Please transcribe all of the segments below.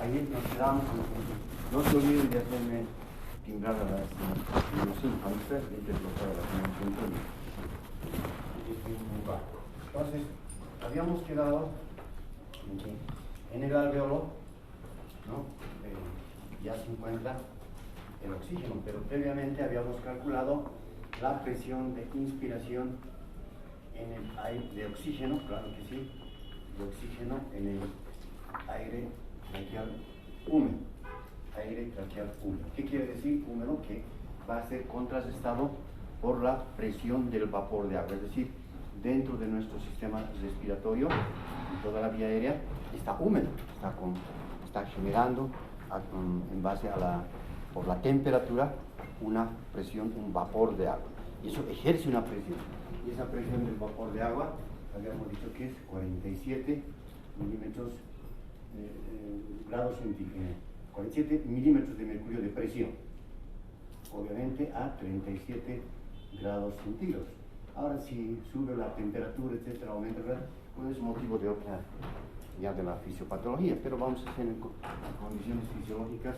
ahí nos quedamos. No se olviden de hacerme timbrar a las 5 a usted y desbloquear a las 9:21. Entonces, habíamos quedado en el alveolo, ¿no? Ya se encuentra el oxígeno, pero previamente habíamos calculado la presión de inspiración en el aire de oxígeno, claro que sí, de oxígeno en el aire traqueal húmedo. Aire traqueal húmedo. ¿Qué quiere decir húmedo? Que va a ser contrarrestado por la presión del vapor de agua, es decir, dentro de nuestro sistema respiratorio y toda la vía aérea está húmedo, está generando en base a por la temperatura una presión, un vapor de agua, y eso ejerce una presión, y esa presión del vapor de agua habíamos dicho que es 47 milímetros grados centígrados, 47 milímetros de mercurio de presión, obviamente a 37 grados centígrados. Ahora si sube la temperatura, etcétera, aumenta, pues es motivo de otra, ya de la fisiopatología, pero vamos a hacer en condiciones fisiológicas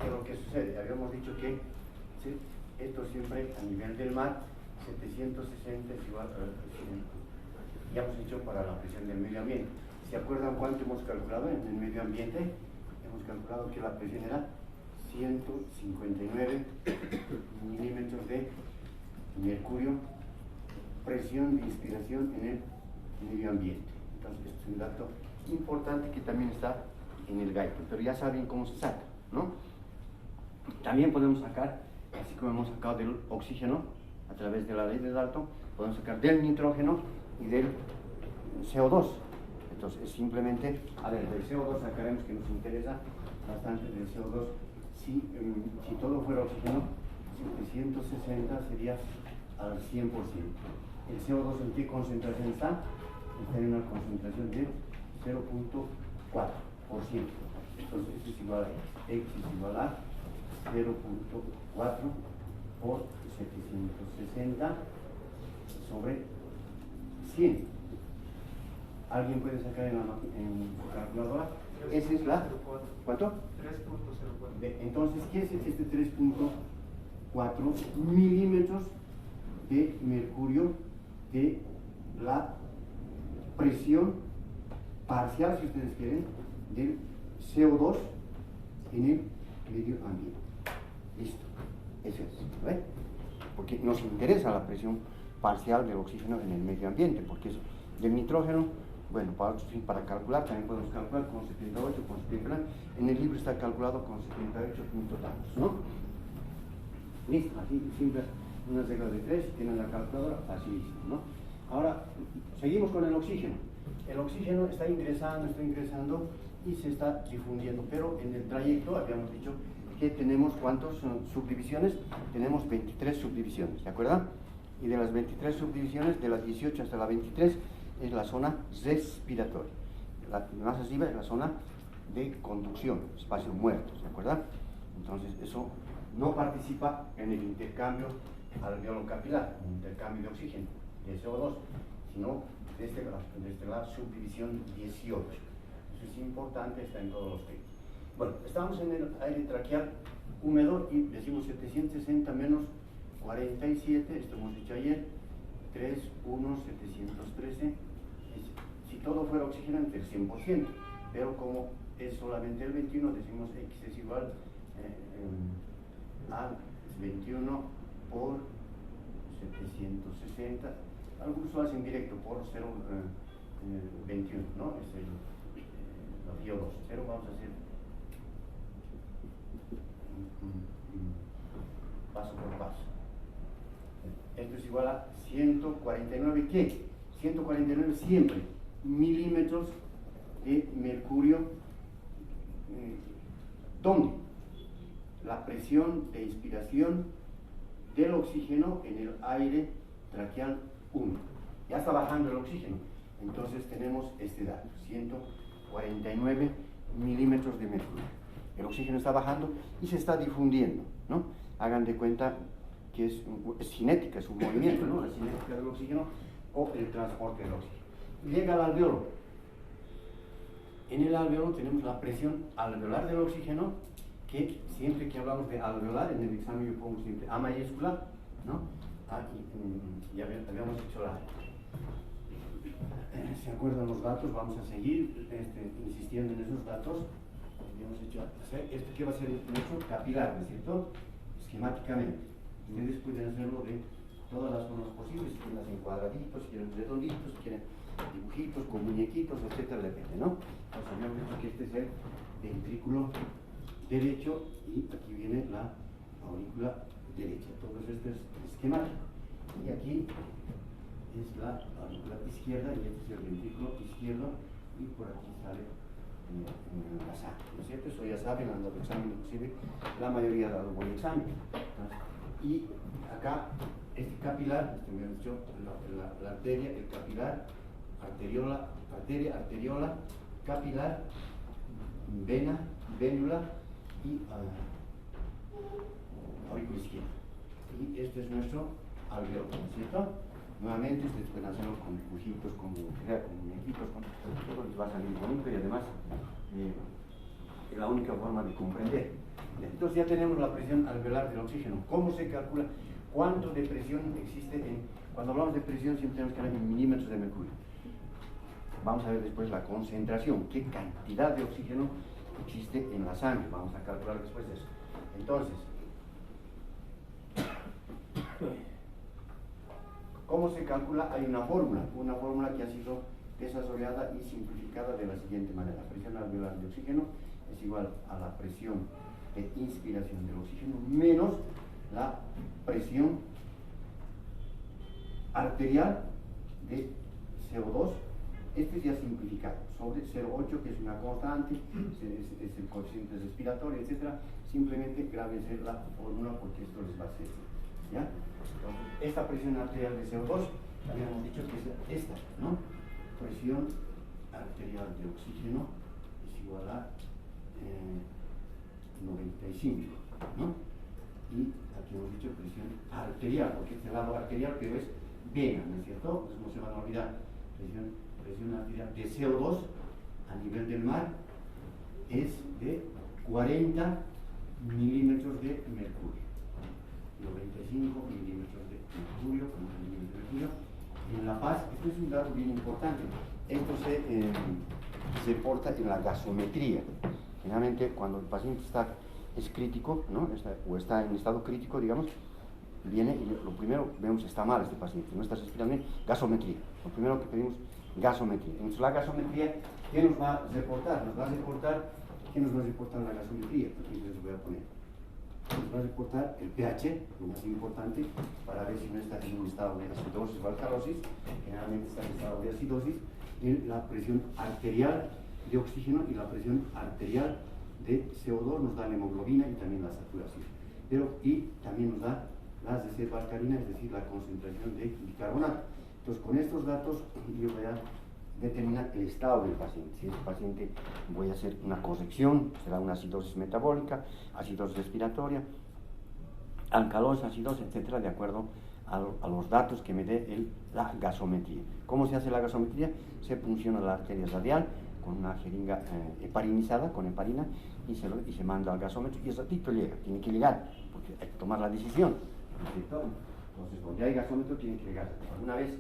qué es lo que sucede. Habíamos dicho que ¿sí? Esto siempre a nivel del mar, 760 es igual a 100. Ya hemos dicho para la presión del medio ambiente. ¿Se acuerdan cuánto hemos calculado en el medio ambiente? Hemos calculado que la presión era 159 milímetros de mercurio, presión de inspiración en el medio ambiente. Entonces, este es un dato importante que también está en el gaito, pero ya saben cómo se saca, ¿no? También podemos sacar, así como hemos sacado del oxígeno a través de la ley de Dalton, podemos sacar del nitrógeno y del CO2. Entonces, es simplemente, a ver, del CO2 sacaremos, que nos interesa bastante del CO2. Si todo fuera oxígeno, 760 sería al 100%. ¿El CO2 en qué concentración está? Está en una concentración de 0.4%. Entonces, esto es igual a X es igual a 0.4 por 760 sobre 100. ¿Alguien puede sacar en calculadora? Esa es la... ¿Cuánto? 3.04. Entonces, ¿qué es este 3.4 milímetros de mercurio de la presión parcial, si ustedes quieren, del CO2 en el medio ambiente? Listo, eso es, ¿ve? Porque nos interesa la presión parcial del oxígeno en el medio ambiente, porque eso, del nitrógeno, bueno, para calcular también podemos calcular con 78, con 79, en el libro está calculado con 78 puntos tantos, ¿no? Listo, así simple, unas reglas de 3, tienen la calculadora, así listo, ¿no? Ahora, seguimos con el oxígeno. El oxígeno está ingresando y se está difundiendo, pero en el trayecto habíamos dicho que tenemos, ¿cuántas subdivisiones? Tenemos 23 subdivisiones, ¿de acuerdo? Y de las 23 subdivisiones, de las 18 hasta la 23, es la zona respiratoria. La más arriba es la zona de conducción, espacio muerto, ¿de acuerdo? Entonces, eso no participa en el intercambio alveolo capilar, en el intercambio de oxígeno, de CO2, sino desde la subdivisión 18. Eso es importante, está en todos los textos. Bueno, estamos en el aire traqueal húmedo y decimos 760 menos 47, esto hemos dicho ayer, 713, si todo fuera oxígeno entre el 100%, pero como es solamente el 21, decimos X es igual a 21 por 760, algunos lo hacen directo por 0,21, ¿no? Es el VO2, pero vamos a hacer paso por paso. Esto es igual a 149, ¿qué? 149 siempre milímetros de mercurio. ¿Dónde? La presión de inspiración del oxígeno en el aire traqueal húmedo. Ya está bajando el oxígeno, entonces tenemos este dato, 149 milímetros de mercurio. El oxígeno está bajando y se está difundiendo, ¿no? Hagan de cuenta que es cinética, es un movimiento, ¿no? La cinética del oxígeno o el transporte del oxígeno. Llega al alveolo. En el alveolo tenemos la presión alveolar del oxígeno, que siempre que hablamos de alveolar, en el examen yo pongo siempre A mayúscula, ¿no? Aquí, ya habíamos hecho la... ¿Se acuerdan los datos? Vamos a seguir insistiendo en esos datos. Habíamos hecho esto que va a ser un hecho capilar, ¿no es cierto? Esquemáticamente. Ustedes pueden hacerlo de todas las formas posibles, si quieren en cuadraditos, si quieren redonditos, si quieren dibujitos, con muñequitos, etcétera, depende, ¿no? Entonces habíamos dicho que este es el ventrículo derecho y aquí viene la aurícula derecha. Todo esto es esquemático. Y aquí es la aurícula izquierda y este es el ventrículo izquierdo y por aquí sale la sangre, ¿no es cierto? Eso ya saben, han dado examen, inclusive la mayoría ha dado buen examen. Entonces, y acá este capilar, me han dicho la arteria, el capilar, arteria, arteriola, capilar, vena, vénula y aurícula izquierda. Y este es nuestro alveolo, ¿no es cierto? Nuevamente, ustedes pueden hacerlo con dibujitos, con muñequitos, con todo les va a salir bonito y además es la única forma de comprender. Entonces ya tenemos la presión alveolar del oxígeno. ¿Cómo se calcula? ¿Cuánto de presión existe en...? Cuando hablamos de presión siempre tenemos que hablar en milímetros de mercurio. Vamos a ver después la concentración, qué cantidad de oxígeno existe en la sangre. Vamos a calcular después eso. Entonces, ¿cómo se calcula? Hay una fórmula que ha sido desarrollada y simplificada de la siguiente manera. La presión alveolar de oxígeno es igual a la presión de inspiración del oxígeno menos la presión arterial de CO2. Este es ya simplificado, sobre 0,8, que es una constante, es el coeficiente respiratorio, etc. Simplemente grábense la fórmula porque esto les va a servir, ¿ya? Entonces, esta presión arterial de CO2, habíamos dicho que es esta, ¿no? Presión arterial de oxígeno es igual a 95, ¿no? Y aquí hemos dicho presión arterial, porque este lado arterial que es vena, ¿no es cierto? Pues no se van a olvidar. Presión arterial de CO2 a nivel del mar es de 40 milímetros de mercurio. 95 milímetros de mercurio, en La Paz. Esto es un dato bien importante. Esto se porta en la gasometría. Generalmente cuando el paciente es crítico, ¿no? está en estado crítico, digamos, viene y lo primero vemos está mal este paciente, no está respirando bien, gasometría. Lo primero que pedimos, gasometría. Entonces la gasometría, ¿qué nos va a reportar? ¿Qué nos va a reportar la gasometría? Aquí les voy a poner. Nos va a reportar el pH, lo más importante, para ver si no está en un estado de acidosis o alcalosis. Generalmente está en estado de acidosis. La presión arterial de oxígeno y la presión arterial de CO2 nos da la hemoglobina y también la saturación. Y también nos da las reservas alcalinas, es decir, la concentración de bicarbonato. Entonces, con estos datos yo voy a determinar el estado del paciente. Si es paciente, voy a hacer una corrección, será una acidosis metabólica, acidosis respiratoria, alcalosis, acidosis, etcétera, de acuerdo a los datos que me dé la gasometría. ¿Cómo se hace la gasometría? Se funciona la arteria radial con una jeringa heparinizada, con heparina, y se manda al gasómetro, y el ratito llega, tiene que llegar, porque hay que tomar la decisión. Entonces, donde hay gasómetro, tiene que llegar. Alguna vez,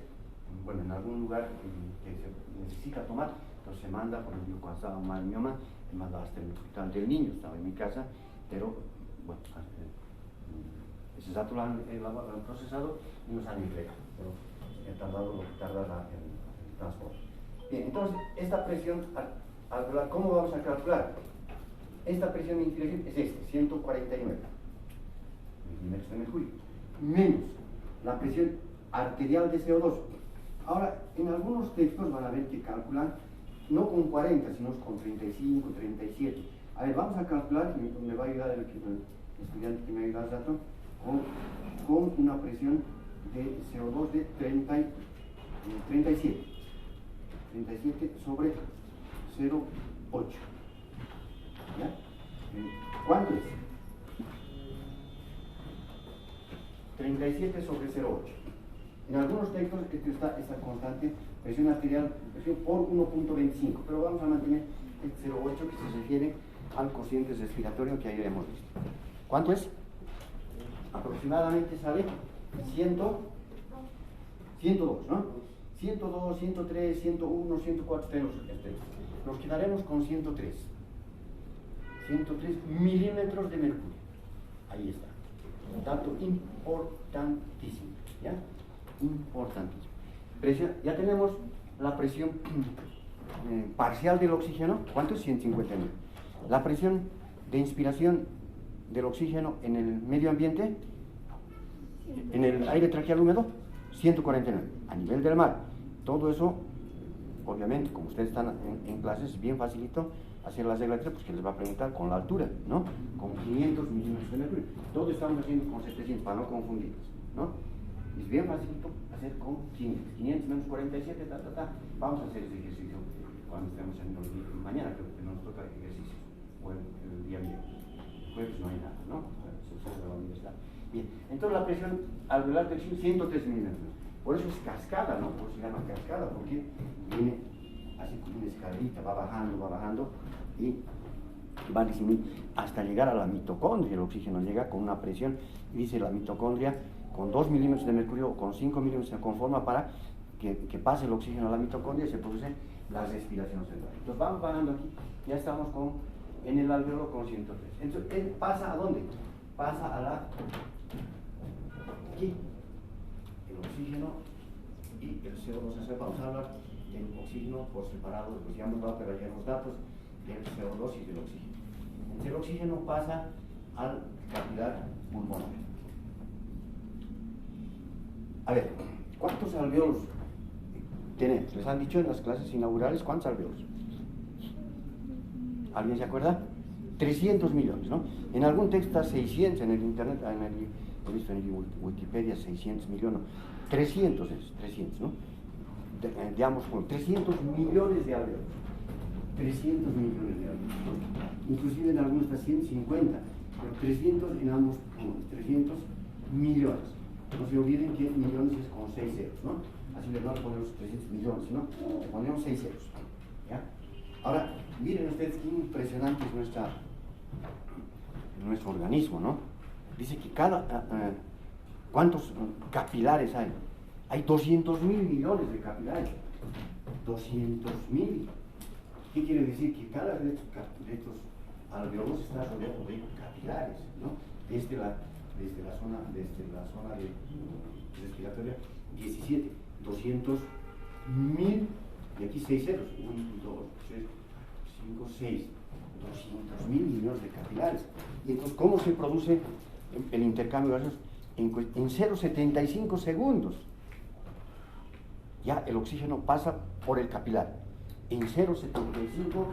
bueno, en algún lugar que se necesita tomar, entonces se manda, por ejemplo, cuando estaba mal mi mamá, me mandaba hasta el hospital del niño, estaba en mi casa, pero, bueno, ese dato lo han procesado y nos han entregado, pero he tardado lo que tarda el transporte. Bien, entonces, esta presión alveolar, ¿cómo vamos a calcular? Esta presión de inspiración es 149 milímetros de mercurio, menos la presión arterial de CO2. Ahora, en algunos textos van a ver que calculan no con 40, sino con 35, 37. A ver, vamos a calcular, me va a ayudar el estudiante que me ayuda al rato, con una presión de CO2 de 37. 37 sobre 0,8. ¿Ya? ¿Cuánto es? 37 sobre 0,8. En algunos textos esta constante, presión arterial, presión por 1,25, pero vamos a mantener el 0,8 que se refiere al cociente respiratorio que ayer hemos visto. ¿Cuánto es? Aproximadamente sale 102, ¿no? 102, 103, 101, 104, nos quedaremos con 103 milímetros de mercurio. Ahí está. Un dato importantísimo, ¿ya? Importantísimo. Ya tenemos la presión parcial del oxígeno. ¿Cuánto es? 159. La presión de inspiración del oxígeno en el medio ambiente, en el aire traqueal húmedo, 149. A nivel del mar, todo eso, obviamente, como ustedes están en clases, es bien facilito hacer las reglas, pues que les va a preguntar con la altura, ¿no? Con 500 milímetros de mercurio. Todo estamos haciendo con 700 para no confundirlos, ¿no? Es bien facilito hacer con 500. 500 menos 47, Vamos a hacer ese ejercicio cuando estemos mañana, creo que nos toca ejercicio, o el día miércoles. Jueves no hay nada, ¿no? Se usa la universidad. Bien, entonces la presión alveolar del oxígeno 103 milímetros. Por eso es cascada, ¿no? Por eso se llama cascada, porque viene así como una escalerita, va bajando y va disminuyendo hasta llegar a la mitocondria. El oxígeno llega con una presión, y dice la mitocondria, con 2 milímetros de mercurio o con 5 milímetros se conforma para que pase el oxígeno a la mitocondria y se produce la respiración celular. Entonces vamos bajando aquí, ya estamos en el alveolo con 103. Entonces, ¿él pasa a dónde? Pasa a aquí, el oxígeno y el CO2. Vamos a hablar del oxígeno por separado, pues ya hemos dado pero ya los datos del CO2 y del oxígeno. Entonces, el oxígeno pasa al capilar pulmonar. A ver, ¿cuántos alveolos tenemos? Les han dicho en las clases inaugurales cuántos alveolos. ¿Alguien se acuerda? 300 millones, ¿no? En algún texto está 600, en el internet, he visto en Wikipedia 600 millones, 300 es, 300, ¿no? Digamos, con 300 millones de alveolos. 300 millones de alveolos, ¿no? Inclusive en algunos está 150, pero 300 en ambos puntos, 300 millones. No se olviden que millones es con 6 ceros, ¿no? Así no le ponemos 300 millones, ¿no? Le ponemos 6 ceros, ¿ya? Ahora, miren ustedes qué impresionante es nuestro organismo, ¿no? Dice que ¿cuántos capilares hay? Hay 200.000 millones de capilares. 200.000. ¿Qué quiere decir? Que cada de estos alveolos está rodeado de capilares, ¿no? Desde la zona de respiratoria 17, 200.000, y aquí 6 ceros, 1, 2, 3, 5, 6, 200.000 millones de capilares. Y entonces, ¿cómo se produce el intercambio de gases? En 0,75 segundos. Ya el oxígeno pasa por el capilar. En 0,75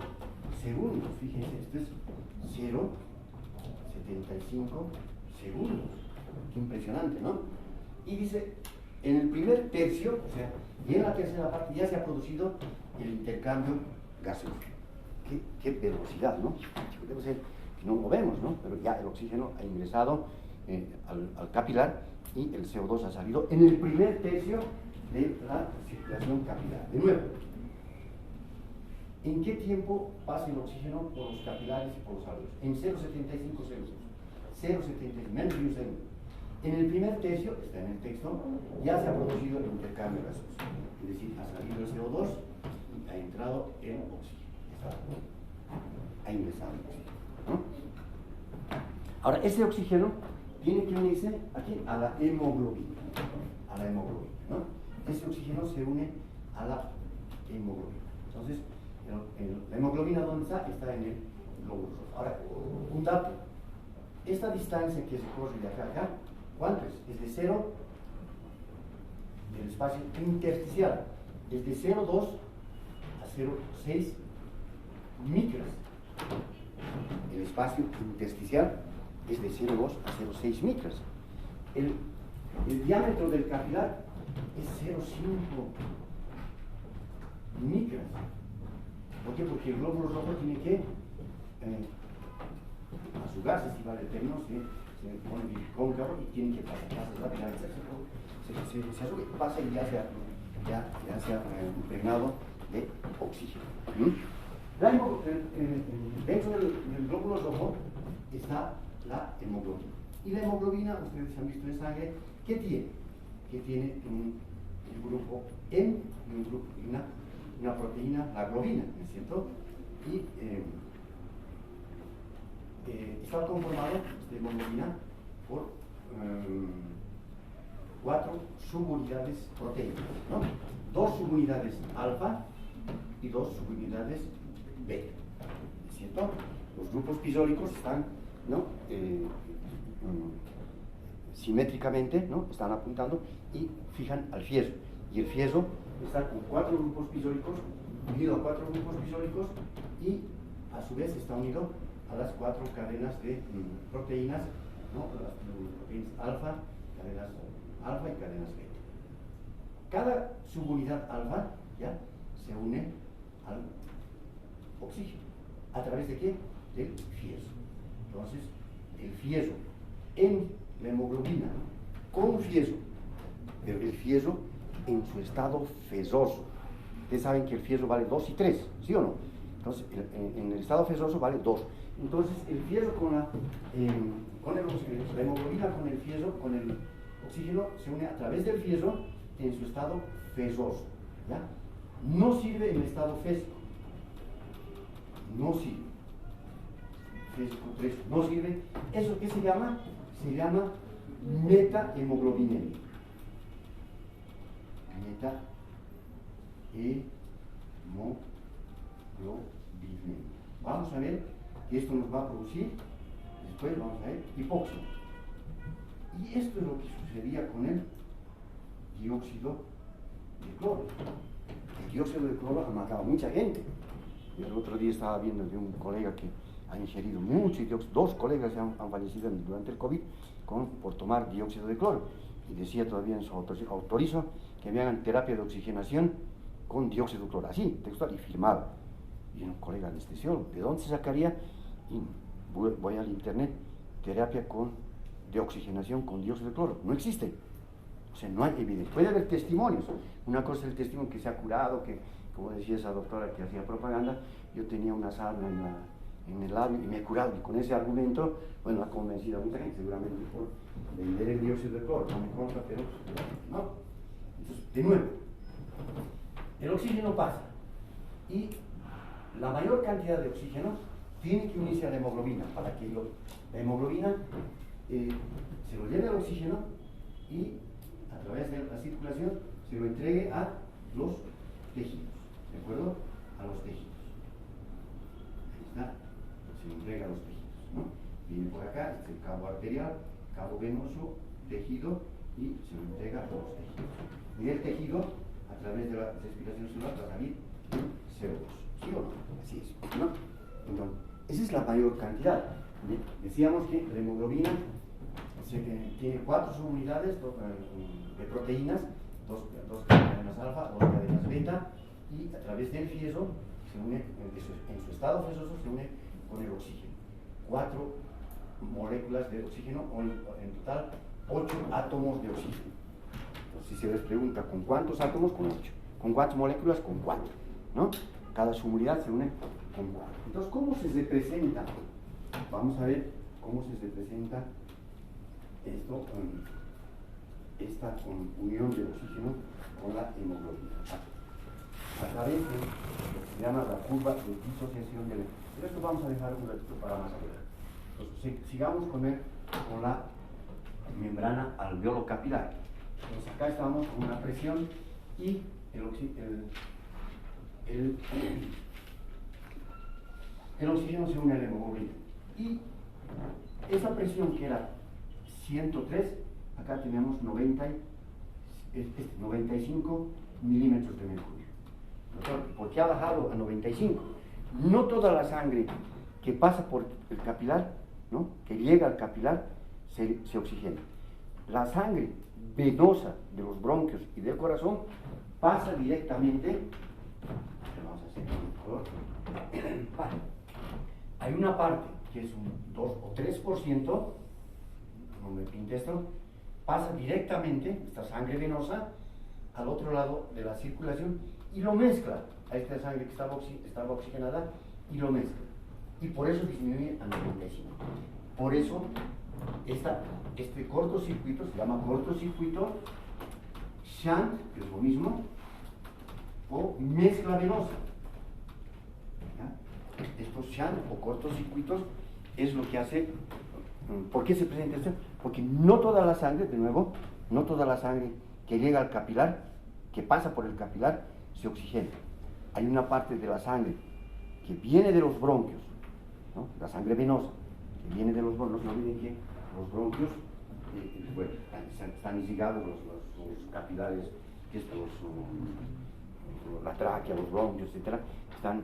segundos. Fíjense, esto es 0,75 segundos. Qué impresionante, ¿no? Y dice, en el primer tercio, o sea, y en la tercera parte ya se ha producido el intercambio gaseoso. Qué velocidad, ¿no? Debe ser que no lo vemos, ¿no? Pero ya el oxígeno ha ingresado al capilar y el CO2 ha salido en el primer tercio de la circulación capilar. De nuevo, ¿en qué tiempo pasa el oxígeno por los capilares y por los alveolos? En 0,75 segundos. 0,75, menos de un segundo. En el primer tercio, está en el texto, ya se ha producido el intercambio gaseoso. Es decir, ha salido el CO2 y ha entrado el oxígeno. Ha ingresado el oxígeno, ¿no? Ahora, ese oxígeno tiene que unirse aquí a la hemoglobina. A la hemoglobina, ¿no? Ese oxígeno se une a la hemoglobina. Entonces, la hemoglobina, ¿dónde está? Está en el glóbulo rojo. Ahora, un dato. Esta distancia que se corre de acá a acá, ¿cuánto es? Es de 0 del espacio intersticial, desde 0,2 a 0,6 micras. El espacio intersticial es de 0,2 a 0,6 micras. El diámetro del capilar es 0,5 micras. ¿Por qué? Porque el glóbulo rojo tiene que asugarse, si vale el término, se pone cóncavo y tiene que pasar rápidamente. Se asuga, pasa y ya se ha impregnado de oxígeno. Dentro del glóbulo rojo está la hemoglobina. Y la hemoglobina, ustedes han visto en sangre, ¿qué tiene? Que tiene un grupo M y una proteína, la globina, ¿no es cierto? Y está conformado de hemoglobina por 4 subunidades proteínas, ¿no? 2 subunidades alfa y 2 subunidades beta, ¿no es cierto? Los grupos pisóricos están, ¿no? Simétricamente, ¿no? Están apuntando y fijan al fieso. Y el fieso está con 4 grupos pisóricos, unido a 4 grupos pisóricos, y a su vez está unido a las 4 cadenas de proteínas, ¿no? Las proteínas cadenas alfa y cadenas beta. Cada subunidad alfa ya se une al oxígeno. ¿A través de qué? Del fieso. Entonces, el fieso en la hemoglobina, ¿no? Con fieso, pero el fieso en su estado fesoso. Ustedes saben que el fieso vale 2 y 3, ¿sí o no? Entonces, en el estado fesoso vale 2. Entonces, el fieso la hemoglobina con el fieso, con el oxígeno, se une a través del fieso en su estado fesoso, ¿ya? No sirve en el estado fésico. No sirve. Fésico 3 no sirve. ¿Eso qué se llama? Se llama metahemoglobinemia. Metahemoglobinemia. Vamos a ver que esto nos va a producir, después vamos a ver, hipoxia. Y esto es lo que sucedía con el dióxido de cloro. El dióxido de cloro ha matado a mucha gente. Y el otro día estaba viendo de un colega que ha ingerido mucho dióxido, 2 colegas han fallecido durante el COVID por tomar dióxido de cloro. Y decía todavía en su autorizo que me hagan terapia de oxigenación con dióxido de cloro, así, textual, y firmado. Y un colega anestesiólogo, ¿de dónde se sacaría? Y voy al internet, terapia de oxigenación con dióxido de cloro. No existe. O sea, no hay evidencia. Puede haber testimonios. Una cosa es el testimonio que se ha curado, que, como decía esa doctora que hacía propaganda, yo tenía una sarna en el labio y me he curado. Y con ese argumento, bueno, ha convencido a mucha gente, seguramente por vender el dióxido de cloro. No me consta, pero no. Entonces, de nuevo, el oxígeno pasa y la mayor cantidad de oxígeno tiene que unirse a la hemoglobina para que la hemoglobina se lo lleve al oxígeno y a través de la circulación se lo entregue a los tejidos, ¿de acuerdo? A los tejidos. Ahí está, se lo entrega a los tejidos, ¿no? Viene por acá, este es el cabo arterial, cabo venoso, tejido, y se lo entrega a los tejidos. Y del tejido, a través de la respiración celular, va a salir CO2, ¿sí o no? Así es, ¿no? Entonces, esa es la mayor cantidad. Decíamos que la hemoglobina tiene 4 subunidades de proteínas, 2 cadenas alfa, 2 cadenas beta, y a través del fieso se une, en su estado fesoso se une con el oxígeno. 4 moléculas de oxígeno, o en total 8 átomos de oxígeno. Entonces, si se les pregunta ¿con cuántos átomos? Con 8. ¿Con cuántas moléculas? Con 4, ¿no? Cada subunidad se une con 4. Entonces, ¿cómo se representa? Vamos a ver cómo se representa esto, esta unión de oxígeno con la hemoglobina. A través de lo que se llama la curva de disociación del. Pero esto vamos a dejar un ratito para más adelante. Entonces, sigamos con la membrana alveolo-capilar. Entonces, acá estamos con una presión y el oxígeno se une a la hemoglobina. Y esa presión que era 103, acá tenemos 95 milímetros de mercurio. ¿Por qué ha bajado a 95? No toda la sangre que pasa por el capilar, ¿no? Que llega al capilar, se oxigena. La sangre venosa de los bronquios y del corazón pasa directamente. Vamos a hacer un color. Hay una parte que es un 2 o 3%, no me pinte esto, pasa directamente, esta sangre venosa, al otro lado de la circulación y lo mezcla a esta sangre que estaba oxigenada y lo mezcla. Y por eso disminuye a 95. Por eso, este cortocircuito se llama cortocircuito shunt, que es lo mismo, o mezcla venosa. ¿Ya? Estos shunt o cortocircuitos es lo que hace. ¿Por qué se presenta esto? Porque no toda la sangre, de nuevo, no toda la sangre que llega al capilar, que pasa por el capilar, se oxigena. Hay una parte de la sangre que viene de los bronquios, ¿no? La sangre venosa, que viene de los bronquios. No olviden que los bronquios bueno, están irrigados, los capilares, que es la tráquea, los bronquios, etcétera, están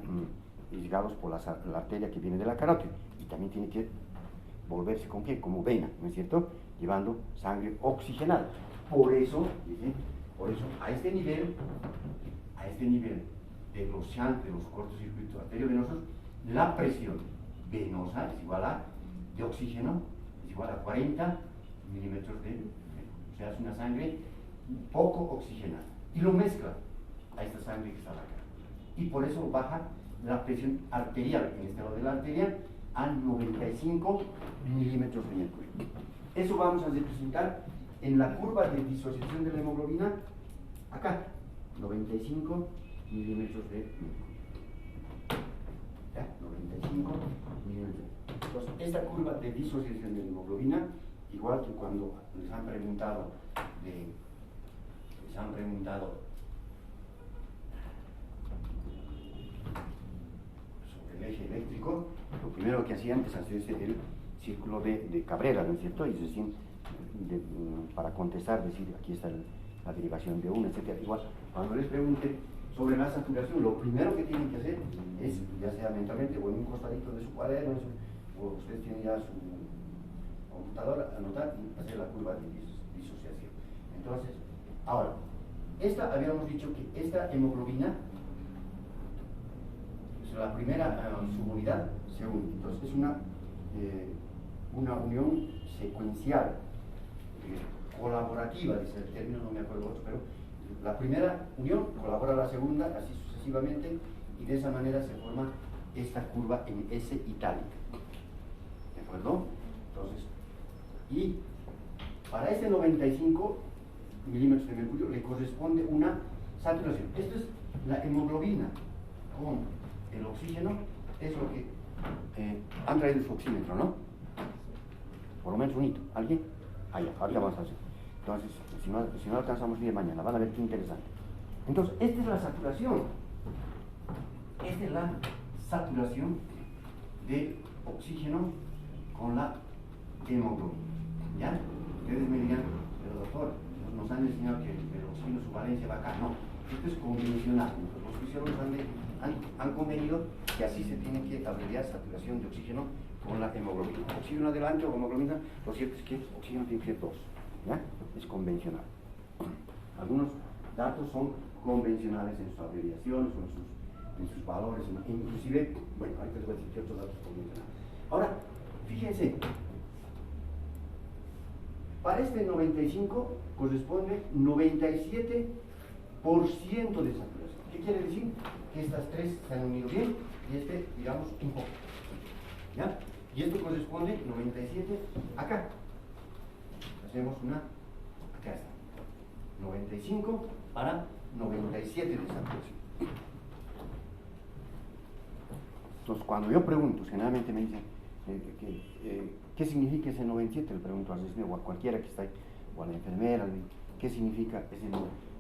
irrigados por la arteria que viene de la carótida, y también tiene que volverse con qué, como vena, ¿no es cierto?, llevando sangre oxigenada. Por eso a este nivel de los shunts, de los cortocircuitos arteriovenosos, la presión venosa es igual a, de oxígeno, es igual a 40 milímetros de mercurio. O sea, es una sangre poco oxigenada. Y lo mezcla a esta sangre que está acá. Y por eso baja la presión arterial, en este lado de la arteria, a 95 milímetros de mercurio. Eso vamos a representar en la curva de disociación de la hemoglobina, acá, 95 milímetros de mercurio. ¿Ya? 95 milímetros. Entonces, esta curva de disociación de la hemoglobina, igual que cuando les han preguntado sobre el eje eléctrico, lo primero que hacían es hacerse el círculo de Cabrera, ¿no es cierto? Y decir, para contestar, decir, aquí está la derivación de 1, etc. Igual, cuando les pregunten sobre la saturación, lo primero que tienen que hacer es, ya sea mentalmente o en un costadito de su cuaderno, o ustedes tienen ya su computadora, anotar y hacer la curva de disociación. Entonces, ahora, habíamos dicho que esta hemoglobina, la primera subunidad se une. Entonces, es una unión secuencial, colaborativa, dice el término, no me acuerdo otro, pero la primera unión colabora a la segunda, así sucesivamente, y de esa manera se forma esta curva en S itálica. ¿De acuerdo? Entonces, y para este 95 milímetros de mercurio le corresponde una saturación. Esto es la hemoglobina con el oxígeno, es lo que han traído su oxímetro, ¿no? Por lo menos un hito. ¿Alguien? Ya, ahorita vamos a hacer. Entonces, si no alcanzamos bien mañana, van a ver qué interesante. Entonces, esta es la saturación. Esta es la saturación de oxígeno con la hemoglobina. ¿Ya? Ustedes me dirán, pero doctor, nos han enseñado que el oxígeno, su valencia va acá. No, esto es convencional. Los fisiólogos han convenido que así se tiene que abreviar saturación de oxígeno con la hemoglobina. Oxígeno adelante o hemoglobina, lo cierto es que oxígeno tiene que ser 2. ¿Ya? Es convencional. Algunos datos son convencionales en sus abreviaciones o en sus valores, inclusive, bueno, ahorita les voy a decir que otros datos convencionales. Ahora, fíjense, para este 95 corresponde 97% de saturación. ¿Qué quiere decir? Que estas tres se han unido bien y digamos, un poco. ¿Ya? Y esto corresponde 97 acá. Hacemos acá está. 95 para 97 de saturación. Entonces, cuando yo pregunto, generalmente me dicen, ¿qué significa ese 97? Le pregunto al asesino o a cualquiera que está ahí, o a la enfermera, ¿qué significa ese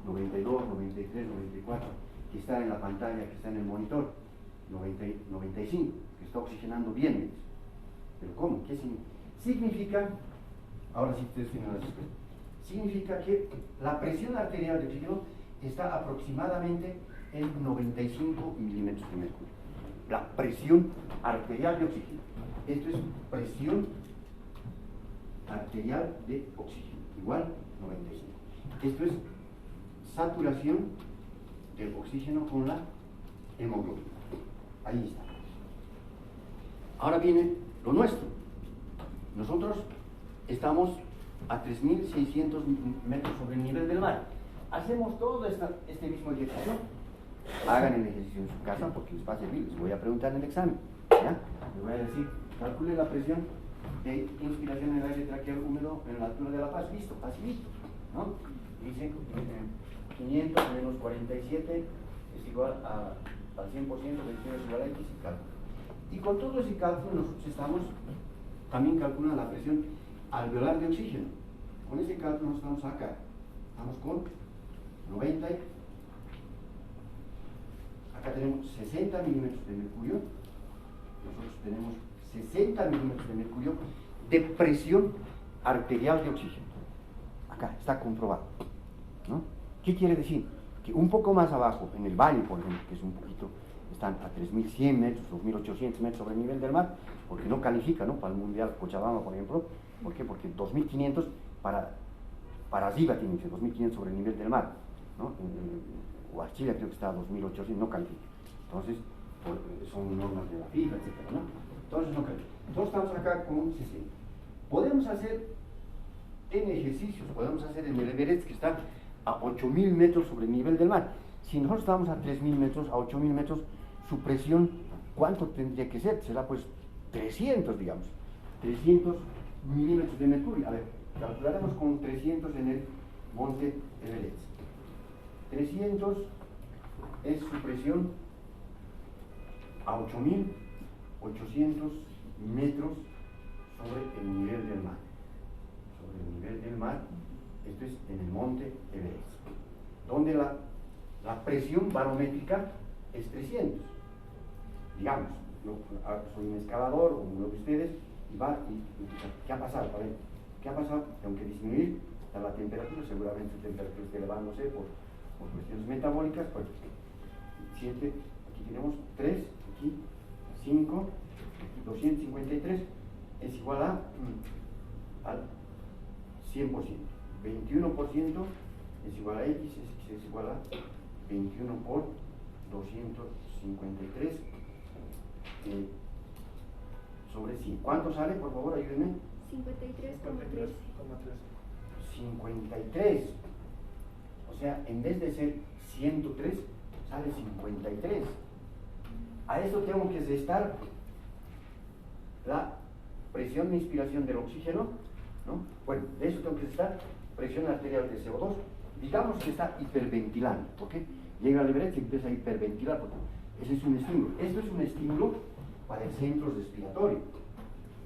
92, 93, 94, que está en la pantalla, que está en el monitor? 95, que está oxigenando bien, me dice. ¿Pero cómo? ¿Qué significa? Significa, ahora sí ustedes tienen la respuesta, significa que la presión arterial de oxígeno está aproximadamente en 95 milímetros de mercurio. La presión arterial de oxígeno. Esto es presión arterial de oxígeno, igual 95. Esto es saturación del oxígeno con la hemoglobina. Ahí está. Ahora viene lo nuestro. Nosotros estamos a 3.600 metros sobre el nivel del mar. Hacemos todo este mismo ejercicio hagan el ejercicio en su casa porque les va a servir, les voy a preguntar en el examen, ¿ya? Les voy a decir, calcule la presión de inspiración en el aire traqueal húmedo en la altura de La Paz, listo, facilito, ¿no? Dice 500 menos 47 es igual al 100%, 21 es igual a X y cálculo. Y con todo ese cálculo nosotros estamos también calculando la presión alveolar de oxígeno. Con ese cálculo nos estamos acá, estamos con 90, acá tenemos 60 milímetros de mercurio, nosotros tenemos 60 milímetros de mercurio de presión arterial de oxígeno. Acá está comprobado, ¿no? ¿Qué quiere decir? Que un poco más abajo, en el valle, por ejemplo, que es un poquito, están a 3.100 metros, 2.800 metros sobre el nivel del mar, porque no califica, ¿no? Para el Mundial Cochabamba, por ejemplo. ¿Por qué? Porque 2.500 para arriba tiene que ser 2.500 sobre el nivel del mar, ¿no? Huachila creo que está a 2.800, no califica. Entonces, son normas de la FIFA, etc., ¿no? Entonces no califica. Entonces estamos acá con 60. Podemos hacer en ejercicios, podemos hacer en el Everest, que está a 8.000 metros sobre el nivel del mar. Si nosotros estamos a 3.000 metros, a 8.000 metros, su presión, ¿cuánto tendría que ser? Será pues 300, digamos. 300 milímetros de mercurio. A ver, calcularemos con 300 en el monte Everest. 300 es su presión a 8.800 metros sobre el nivel del mar. Sobre el nivel del mar, esto es en el monte Everest, donde la presión barométrica es 300. Digamos, yo soy un escalador, o uno de ustedes, y va, ¿qué ha pasado? A ver, ¿qué ha pasado? Tengo que disminuir la temperatura, seguramente la temperatura está elevándose por cuestiones metabólicas, pues 7, aquí tenemos 3, aquí 5, aquí 253, es igual al 100%. 21% es igual a X, es igual a 21 por 253 sobre 100. ¿Cuánto sale? Por favor, ayúdenme. 53,13. 53. O sea, en vez de ser 103, sale 53. A eso tengo que restar la presión de inspiración del oxígeno, ¿no? Bueno, de eso tengo que restar presión arterial de CO2. Digamos que está hiperventilando, ¿ok? Llega al Everest y empieza a hiperventilar, porque ese es un estímulo. Esto es un estímulo para el centro respiratorio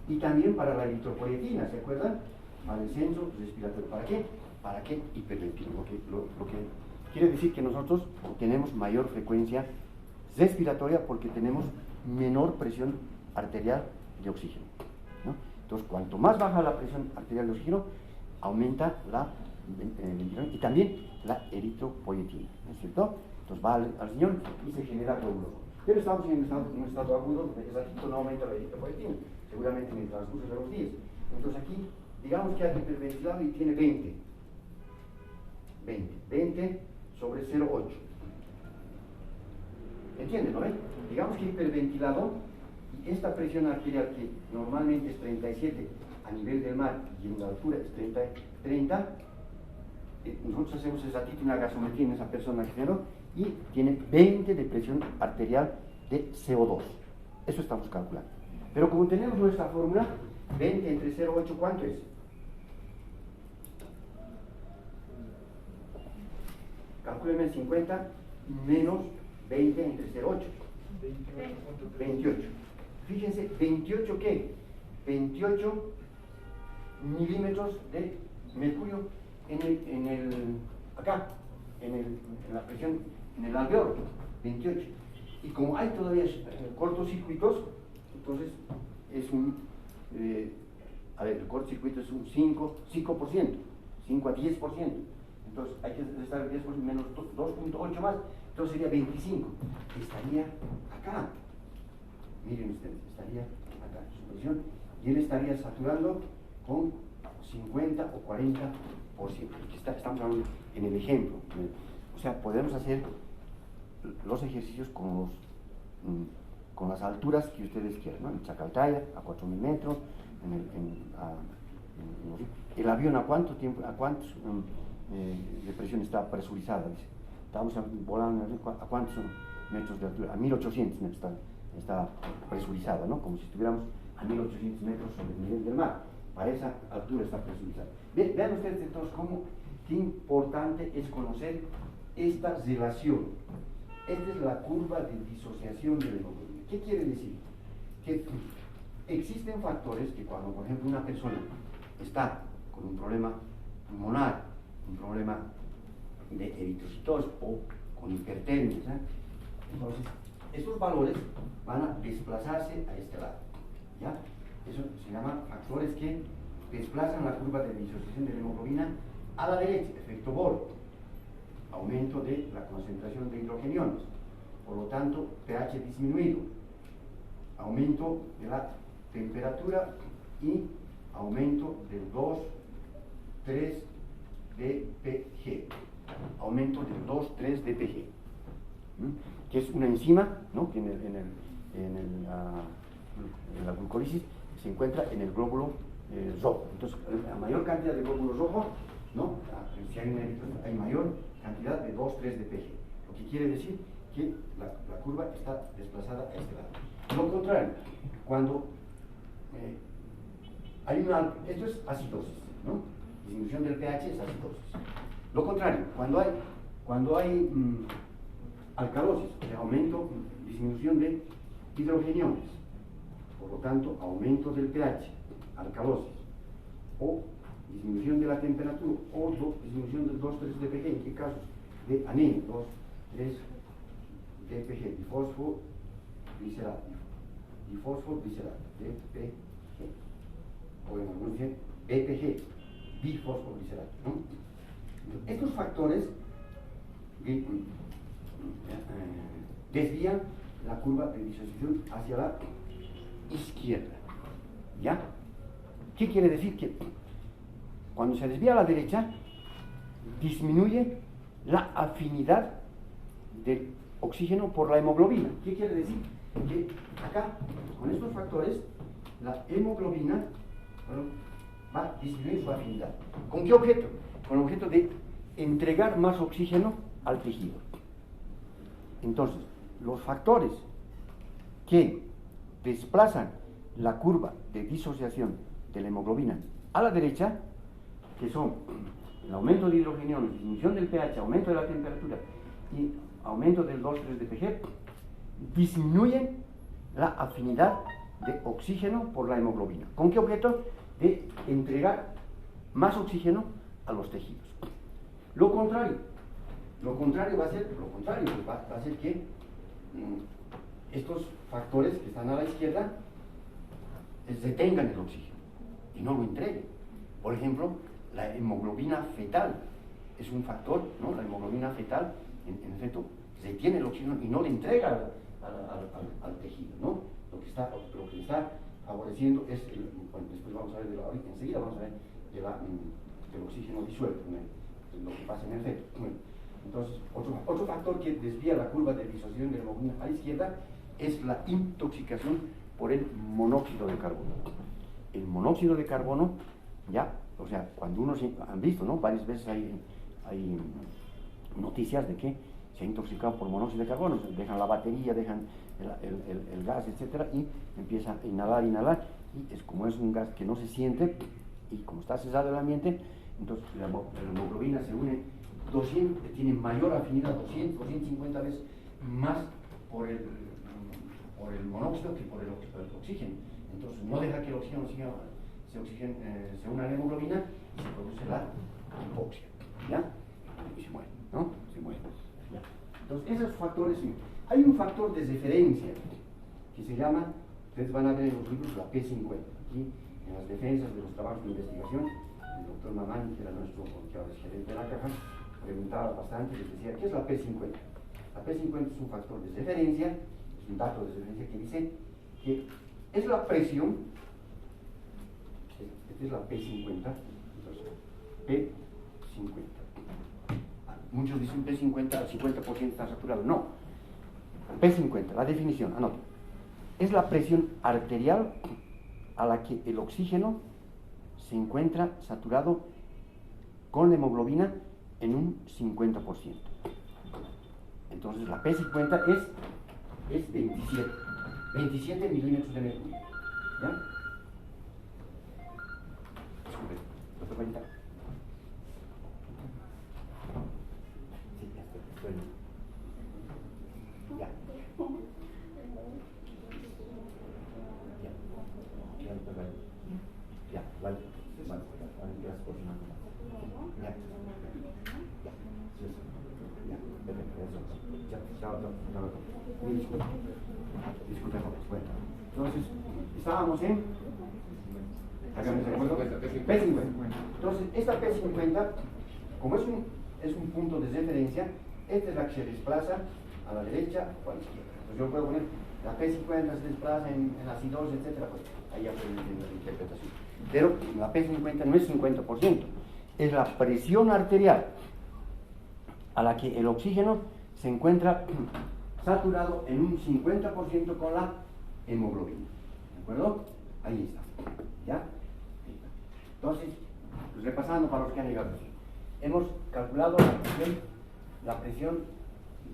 y también para la eritropoyetina, ¿se acuerdan? Para el centro respiratorio. ¿Para qué? Para que hiperventile. Lo que quiere decir que nosotros tenemos mayor frecuencia respiratoria porque tenemos menor presión arterial de oxígeno, ¿no? Entonces, cuanto más baja la presión arterial de oxígeno, aumenta la ventilación y también la eritropoyetina, ¿no es cierto? Entonces va al riñón y se genera glóbulos. Pero estamos en un estado agudo, es aquí no aumenta la eritropoyetina, seguramente en el transcurso de los días. Entonces aquí, digamos que ha hiperventilado y tiene 20 sobre 0,8. ¿Entienden, no? Digamos que hiperventilado y esta presión arterial que normalmente es 37 a nivel del mar y en la altura es 30, nosotros hacemos exactamente una gasometría en esa persona que generó y tiene 20 de presión arterial de CO2. Eso estamos calculando. Pero como tenemos nuestra fórmula, 20 entre 0,8, ¿cuánto es? Calcúlenme 50 menos 20 entre 0,8. 28. Fíjense, 28 ¿qué? 28 milímetros de mercurio acá, en la presión, en el alveolo, 28. Y como hay todavía cortocircuitos, entonces es el cortocircuito es un 5 a 10%. Entonces hay que restar el 10% menos 2.8 más, entonces sería 25. Estaría acá. Miren ustedes, estaría acá su presión y él estaría saturando con 50 o 40%. Estamos hablando en el ejemplo. O sea, podemos hacer los ejercicios con las alturas que ustedes quieran, ¿no? En Chacaltaya, a 4.000 metros, el avión a cuánto tiempo, a cuántos de presión está presurizada, dice. Estamos volando, ¿a cuántos son metros de altura? A 1800 metros está presurizada, ¿no? Como si estuviéramos a 1800 metros sobre el nivel del mar. Para esa altura está presurizada. Vean ustedes entonces qué importante es conocer esta relación. Esta es la curva de disociación de la hemoglobina. ¿Qué quiere decir? Que existen factores que cuando, por ejemplo, una persona está con un problema pulmonar, un problema de eritrocitosis o con hipertermia, entonces estos valores van a desplazarse a este lado, ¿ya? Eso se llama factores que desplazan la curva de disociación de la hemoglobina a la derecha, efecto Bohr, aumento de la concentración de hidrogeniones, por lo tanto pH disminuido, aumento de la temperatura y aumento del 2,3 dPg, aumento del 2,3 dPg, que es una enzima, ¿no? Que en la glucólisis se encuentra en el glóbulo rojo. Entonces, a mayor cantidad de glóbulo rojo, ¿no? Si hay mayor cantidad de 2,3 dPg, lo que quiere decir que la curva está desplazada a este lado. Lo contrario, cuando esto es acidosis, ¿no? Disminución del pH es acidosis. Lo contrario, cuando hay alcalosis, disminución de hidrogeniones, por lo tanto, aumento del pH, alcalosis, o disminución de la temperatura, o disminución del 2,3 dPg, ¿en qué casos? De anemia, 2,3 dPg, difosfoglicerato, DPG, bueno, muy bien, DPG, difosfoglicerato, ¿no? Estos factores desvían la curva de disociación hacia la izquierda, ¿ya? ¿Qué quiere decir? Que cuando se desvía a la derecha, disminuye la afinidad del oxígeno por la hemoglobina. ¿Qué quiere decir? Que acá, con estos factores, la hemoglobina va a disminuir su afinidad. ¿Con qué objeto? Con el objeto de entregar más oxígeno al tejido. Entonces, los factores que desplazan la curva de disociación de la hemoglobina a la derecha, que son el aumento de hidrogeniones, disminución del pH, aumento de la temperatura y aumento del 2,3 dPg, disminuyen la afinidad de oxígeno por la hemoglobina. ¿Con qué objeto? De entregar más oxígeno a los tejidos. Lo contrario va a ser, va a ser que estos factores que están a la izquierda detengan el oxígeno y no lo entreguen. Por ejemplo, la hemoglobina fetal es un factor, ¿no? La hemoglobina fetal, en efecto, retiene el oxígeno y no le entrega al tejido, ¿no? Lo que está favoreciendo es, bueno, después vamos a ver, enseguida vamos a ver del oxígeno disuelto, lo que pasa en el feto. Bueno, entonces, otro factor que desvía la curva de disociación de la hemoglobina a la izquierda es la intoxicación por el monóxido de carbono. El monóxido de carbono, ya, o sea, cuando han visto, ¿no? Varias veces hay noticias de que se ha intoxicado por monóxido de carbono, dejan la batería, dejan el gas, etcétera, y empieza a inhalar, y como es un gas que no se siente, y como está cesado el ambiente, entonces la hemoglobina se une 200, tiene mayor afinidad, 250 veces más por el monóxido que por el oxígeno. Entonces no deja que el oxígeno se una a la hemoglobina y se produce la hipoxia, ¿ya? Y se muere, ¿no? Se muere, ¿ya? Entonces esos factores, hay un factor de referencia que se llama, ustedes van a ver en los libros, la P50. Aquí en las defensas de los trabajos de investigación, el doctor Mamani, que era nuestro, que ahora es gerente de la caja, preguntaba bastante, les decía, ¿qué es la P50? La P50 es un factor de referencia, es un dato de referencia que dice que es la presión, esta es la P50, entonces P50. Muchos dicen P50, el 50% está saturado. No, P50, la definición, anoten. Es la presión arterial a la que el oxígeno se encuentra saturado con la hemoglobina en un 50%. Entonces la P50 es 27 milímetros de mercurio. ¿Ya? Disculpe, ¿lo puedo cuenta? Sí, ya estoy. Ya. Ya, vale. Vale, gracias por su mano. Ya. Ya, perfecto, eso. Ya, disculpe, bueno. Entonces, estábamos en... Háganme de acuerdo. P50. Entonces, esta P50, como es un punto de referencia, esta es la que se desplaza a la derecha o a la izquierda. Entonces, yo puedo poner la P50 se desplaza en la C2, etc. Pues ahí aprenden la interpretación. Pero la P50 no es 50%, es la presión arterial a la que el oxígeno se encuentra saturado en un 50% con la hemoglobina. ¿De acuerdo? Ahí está. ¿Ya? Entonces, pues repasando para los que han llegado aquí. Hemos calculado la presión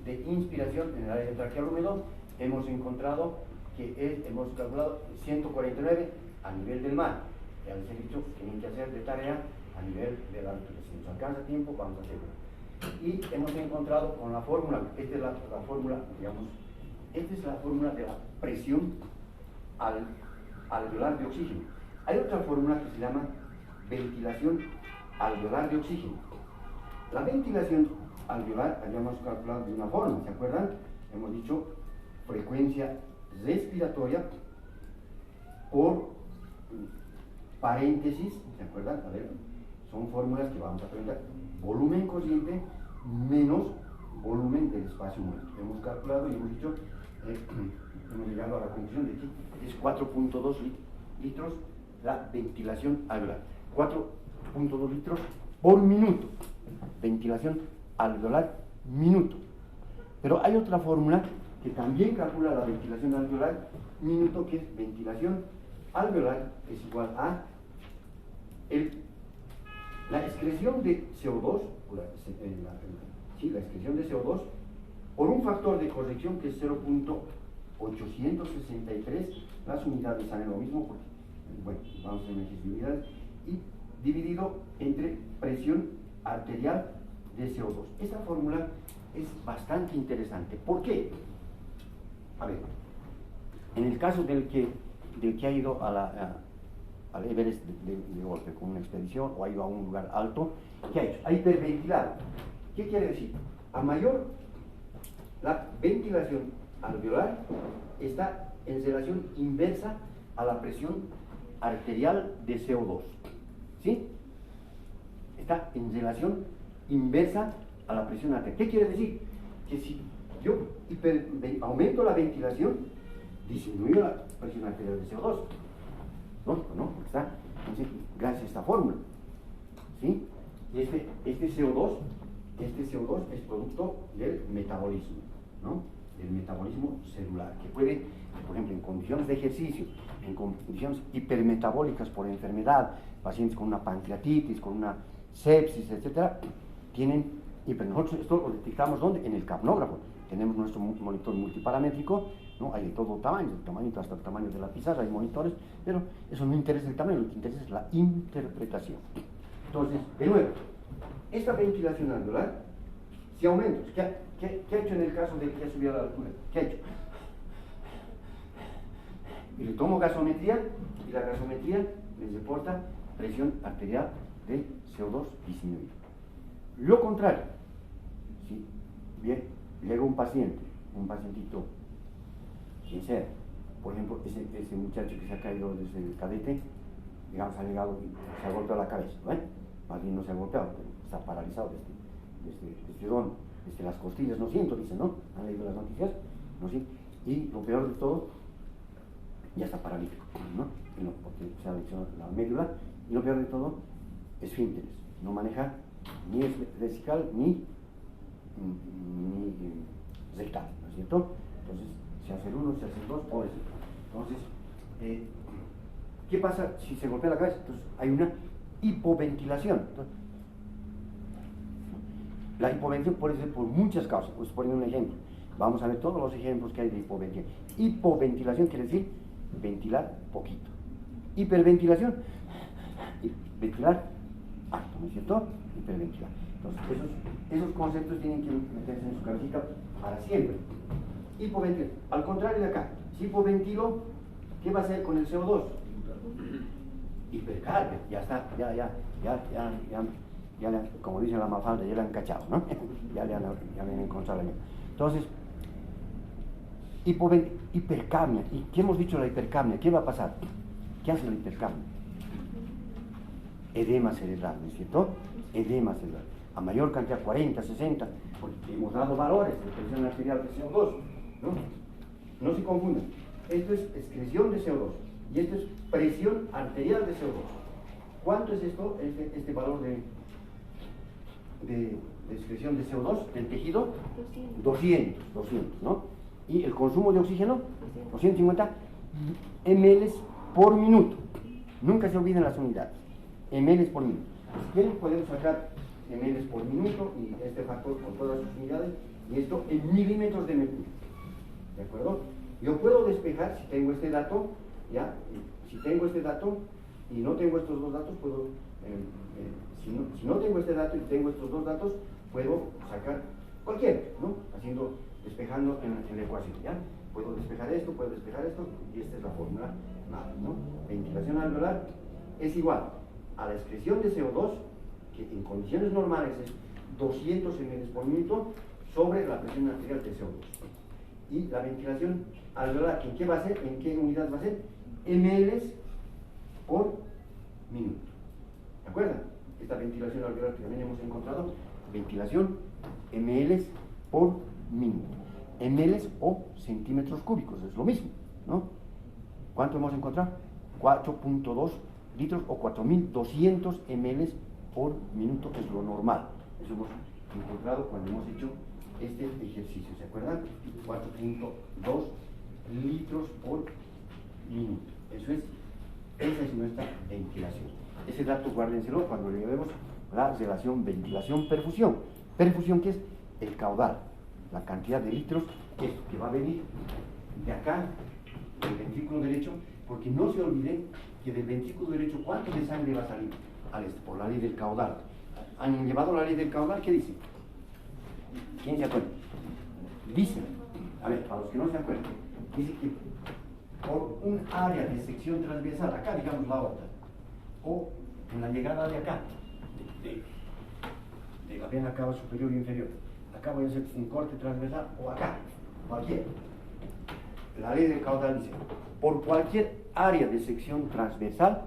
de inspiración en el área traqueal húmedo. Hemos encontrado que hemos calculado 149 a nivel del mar. Ya les he dicho que tienen que hacer de tarea a nivel de la altura. Si nos alcanza tiempo, vamos a hacerlo. Y hemos encontrado con la fórmula, esta es la fórmula, digamos, esta es la fórmula de la presión alveolar de oxígeno. Hay otra fórmula que se llama ventilación alveolar de oxígeno. La ventilación alveolar habíamos calculado de una forma, ¿se acuerdan? Hemos dicho frecuencia respiratoria por paréntesis, ¿se acuerdan? A ver, son fórmulas que vamos a aprender. Volumen corriente menos volumen del espacio muerto. Hemos calculado y hemos dicho, hemos llegado a la conclusión de que es 4.2 litros la ventilación alveolar. 4.2 litros por minuto. Ventilación alveolar minuto. Pero hay otra fórmula que también calcula la ventilación alveolar minuto, que es ventilación alveolar es igual a la excreción de CO2, la excreción de CO2 por un factor de corrección que es 0.863, las unidades salen lo mismo, porque, bueno, vamos a hacer un ejercicio de unidades, y dividido entre presión arterial de CO2. Esta fórmula es bastante interesante. ¿Por qué? A ver, en el caso del que ha ido al Everest de golpe con una expedición o ha ido a un lugar alto, ¿qué ha hecho? Ha hiperventilado. ¿Qué quiere decir? A mayor la ventilación alveolar está en relación inversa a la presión arterial de CO2. ¿Sí? Está en relación inversa a la presión arterial. ¿Qué quiere decir? Que si yo aumento la ventilación, disminuyo la presión arterial de CO2. No, está. Entonces, gracias a esta fórmula. ¿Sí? Este CO2 es producto del metabolismo, ¿no? Del metabolismo celular, que puede, por ejemplo, en condiciones de ejercicio, en condiciones hipermetabólicas por enfermedad, pacientes con una pancreatitis, con una sepsis, etcétera, tienen hiper. Nosotros esto lo detectamos ¿dónde? En el capnógrafo. Tenemos nuestro monitor multiparamétrico, ¿no? Hay de todo tamaño, hasta el tamaño de la pizarra, hay monitores, pero eso no interesa el tamaño, lo que interesa es la interpretación. Entonces, de nuevo, esta ventilación alveolar, si aumento, ¿qué ha hecho en el caso de que ha subido a la altura? ¿Qué ha hecho? Y le tomo gasometría, y la gasometría les reporta presión arterial de CO2 disminuida. Lo contrario, ¿sí? Bien, llega un pacientito, quien sea, por ejemplo, ese muchacho que se ha caído desde el cadete, digamos, ha llegado y se ha golpeado la cabeza, ¿no? Más bien no se ha golpeado, pero está paralizado desde las costillas, no siento, dicen, ¿no? Han leído las noticias, no siento. Y lo peor de todo, ya está paralítico, ¿no? Porque se ha lesionado la médula, y lo peor de todo, esfínteres, no maneja ni vesical ni rectal, ¿no es cierto? Entonces, se hace el uno, se hace el dos, todo eso. Entonces, ¿qué pasa si se golpea la cabeza? Entonces, hay una hipoventilación. Entonces, La hipoventilación puede ser por muchas causas. Pues poniendo un ejemplo. Vamos a ver todos los ejemplos que hay de hipoventilación. Hipoventilación quiere decir ventilar poquito. Hiperventilación, ventilar alto, ¿no es cierto? Hiperventilar. Entonces, esos conceptos tienen que meterse en su cabecita para siempre. Hipoventilación. Al contrario de acá, si hipoventilo, ¿qué va a hacer con el CO2? Hipercarbia. Ya está, ya, como dice la Mafalda, ya le han cachado, ¿no? ya le han encontrado la. Entonces, hipercapnia. ¿Y qué hemos dicho de la hipercapnia? ¿Qué va a pasar? ¿Qué hace la hipercapnia? Edema cerebral, ¿no es cierto? Edema cerebral. A mayor cantidad, 40, 60, porque hemos dado valores de presión arterial de CO2, ¿no? No se confundan. Esto es excreción de CO2 y esto es presión arterial de CO2. ¿Cuánto es esto? Este valor de excreción de CO2 del tejido? 200, ¿no? Y el consumo de oxígeno, 250 ml por minuto. Nunca se olviden las unidades. Ml por minuto. Si quieren, podemos sacar ml por minuto y este factor con todas sus unidades, y esto en milímetros de mercurio. ¿De acuerdo? Yo puedo despejar, si tengo este dato, ¿ya? Si tengo este dato y no tengo estos dos datos, puedo, si no tengo este dato y tengo estos dos datos, puedo sacar cualquiera, ¿no? Despejando en la ecuación, ¿ya? Puedo despejar esto, y esta es la fórmula, nada, ¿no? Ventilación alveolar es igual a la excreción de CO2, que en condiciones normales es 200 ml por minuto, sobre la presión arterial de CO2. Y la ventilación alveolar, ¿en qué va a ser? ¿En qué unidad va a ser? ml por minuto. ¿De acuerdo? Esta ventilación alveolar que también hemos encontrado, ventilación ml por minuto. Ml o centímetros cúbicos, es lo mismo, ¿no? ¿Cuánto hemos encontrado? 4.2 litros o 4.200 ml por minuto, es lo normal. Eso hemos encontrado cuando hemos hecho este ejercicio, ¿se acuerdan? 4.2 litros por minuto. Esa es nuestra ventilación. Ese dato guárdenselo cuando le vemos la relación ventilación-perfusión. Perfusión, ¿qué es? El caudal, la cantidad de litros que va a venir de acá, del ventrículo derecho, porque no se olviden que del ventrículo derecho, ¿cuánto de sangre va a salir al este? Por la ley del caudal. ¿Han llevado la ley del caudal? ¿Qué dice? ¿Quién se acuerda? Dice, a ver, para los que no se acuerdan, dice que por un área de sección transversal, acá digamos la aorta, o en la llegada de acá, de la vena cava superior e inferior, acá voy a hacer un corte transversal, o acá, cualquiera. La ley del caudal dice, por cualquier área de sección transversal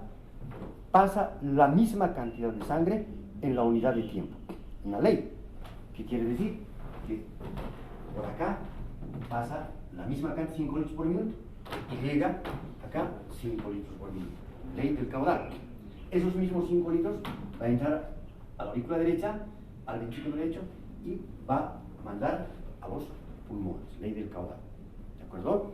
pasa la misma cantidad de sangre en la unidad de tiempo. Una ley. ¿Qué quiere decir? Que por acá pasa la misma cantidad, 5 litros por minuto, y llega acá 5 litros por minuto. Ley del caudal. Esos mismos 5 litros va a entrar a la aurícula derecha, al ventrículo derecho, y va a mandar a los pulmones. Ley del caudal. ¿De acuerdo?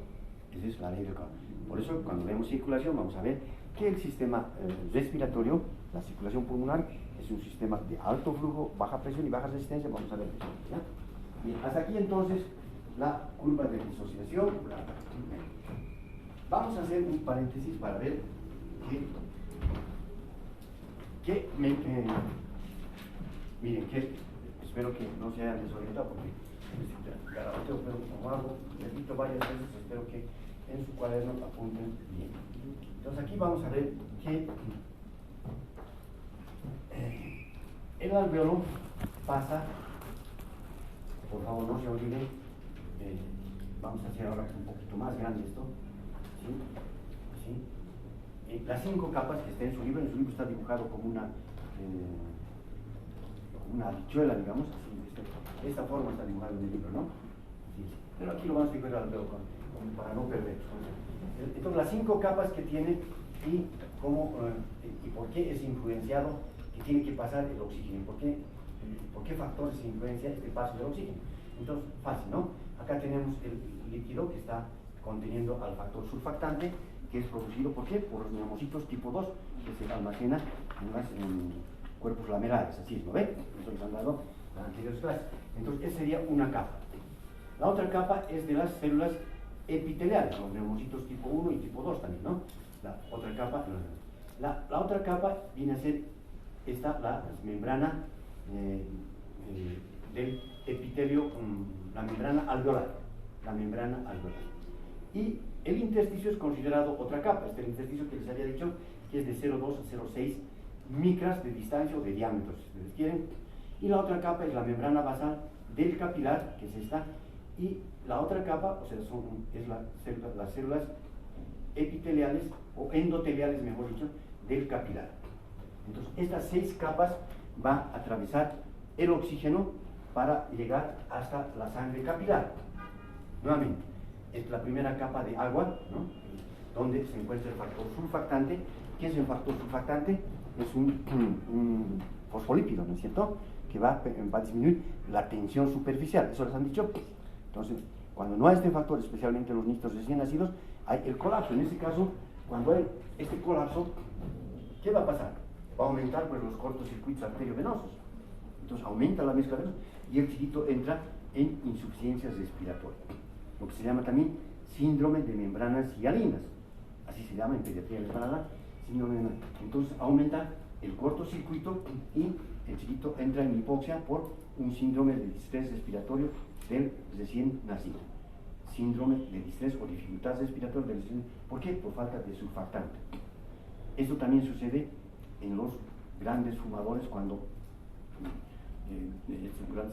Esa es la ley del caudal. Por eso, cuando vemos circulación, vamos a ver que el sistema respiratorio, la circulación pulmonar, es un sistema de alto flujo, baja presión y baja resistencia. Vamos a ver eso, ¿ya? Bien, hasta aquí entonces la curva de disociación. Vamos a hacer un paréntesis para ver miren, que espero que no se hayan desorientado porque garanteo, pero como hago, repito varias veces, espero que en su cuaderno apunten bien. Entonces aquí vamos a ver que el alveolo pasa, por favor no se olviden, vamos a hacer ahora un poquito más grande esto, ¿sí? Las 5 capas que está en su libro está dibujado como una habichuela, digamos, así, de esta forma está dibujado en el libro, ¿no? Sí. Pero aquí lo vamos a explicar al alveolo para no perder. Entonces las 5 capas que tiene y cómo y por qué es influenciado que tiene que pasar el oxígeno, por qué factores influencia este paso del oxígeno. Entonces, fácil, ¿no? Acá tenemos el líquido que está conteniendo al factor surfactante, que es producido ¿por qué? Por los neumocitos tipo 2, que se almacenan en cuerpos lamelares, así es, ¿no ven? Eso les han dado las anteriores clases. Entonces, esa sería una capa. La otra capa es de las células epiteliales, los neumocitos tipo 1 y tipo 2 también, ¿no? La otra capa, la otra capa viene a ser esta, la membrana del epitelio, la membrana alveolar. La membrana alveolar. Y el intersticio es considerado otra capa. Este es el intersticio que les había dicho, que es de 0,2 a 0,6 micras de distancia o de diámetro, si ustedes quieren. Y la otra capa es la membrana basal del capilar, que es esta. Y la otra capa, o sea, las células epiteliales o endoteliales, mejor dicho, del capilar. Entonces, estas 6 capas va a atravesar el oxígeno para llegar hasta la sangre capilar. Nuevamente, es la primera capa de agua, ¿no? Donde se encuentra el factor surfactante. ¿Qué es el factor surfactante? Es un fosfolípido, ¿no es cierto?, que va a disminuir la tensión superficial. Eso les han dicho. Entonces, cuando no hay este factor, especialmente en los niños recién nacidos, hay el colapso. En ese caso, cuando hay este colapso, ¿qué va a pasar? Va a aumentar pues, los cortocircuitos arteriovenosos. Entonces aumenta la mezcla venosa y el chiquito entra en insuficiencias respiratorias. Lo que se llama también síndrome de membranas hialinas. Así se llama en pediatría española, síndrome de membranas. Entonces aumenta el cortocircuito y el chiquito entra en hipoxia por un síndrome de distrés respiratorio del recién nacido. Síndrome de distrés o dificultad respiratoria del recién nacido. ¿Por qué? Por falta de surfactante. Esto también sucede en los grandes fumadores cuando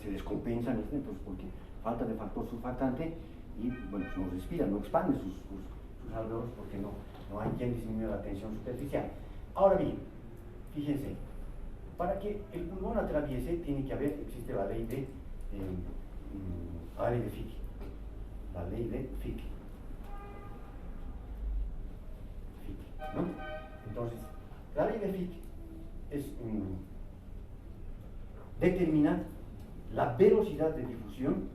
se descompensan, entonces porque falta de factor surfactante y bueno, no respiran, no expanden sus alveolos porque no hay quien disminuya la tensión superficial. Ahora bien, fíjense, para que el pulmón atraviese tiene que haber, existe la ley de Fick. La ley de Fick. ¿No? Entonces, la ley de Fick determina la velocidad de difusión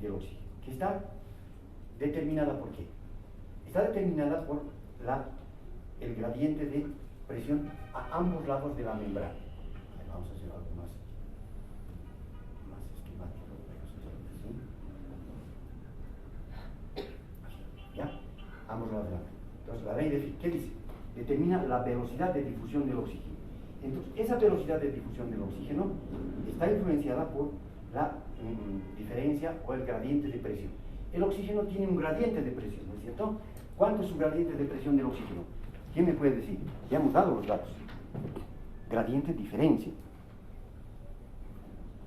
del oxígeno, que está determinada por qué. Está determinada por el gradiente de presión a ambos lados de la membrana. Vamos a hacer algo más esquemático. ¿Ya? Ambos lados de la membrana. Entonces, la ley de Fick, ¿qué dice? Determina la velocidad de difusión del oxígeno. Entonces, esa velocidad de difusión del oxígeno está influenciada por la diferencia o el gradiente de presión. El oxígeno tiene un gradiente de presión, ¿no es cierto? ¿Cuánto es su gradiente de presión del oxígeno? ¿Quién me puede decir? Ya hemos dado los datos. Gradiente diferencia.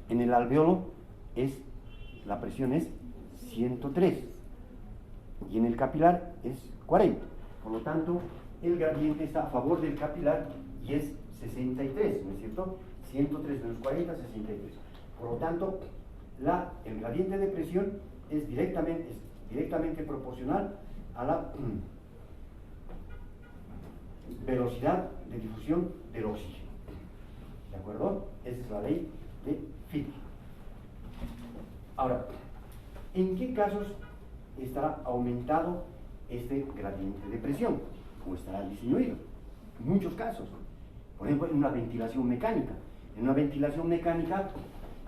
En el alveolo la presión es 103 y en el capilar es 40. Por lo tanto, el gradiente está a favor del capilar y es 63, ¿no es cierto? 103 menos 40, 63. Por lo tanto, el gradiente de presión es directamente proporcional a la velocidad de difusión del oxígeno. ¿De acuerdo? Esa es la ley de Fick. Ahora, ¿en qué casos estará aumentado este gradiente de presión? ¿O estará disminuido? En muchos casos. Por ejemplo, en una ventilación mecánica. En una ventilación mecánica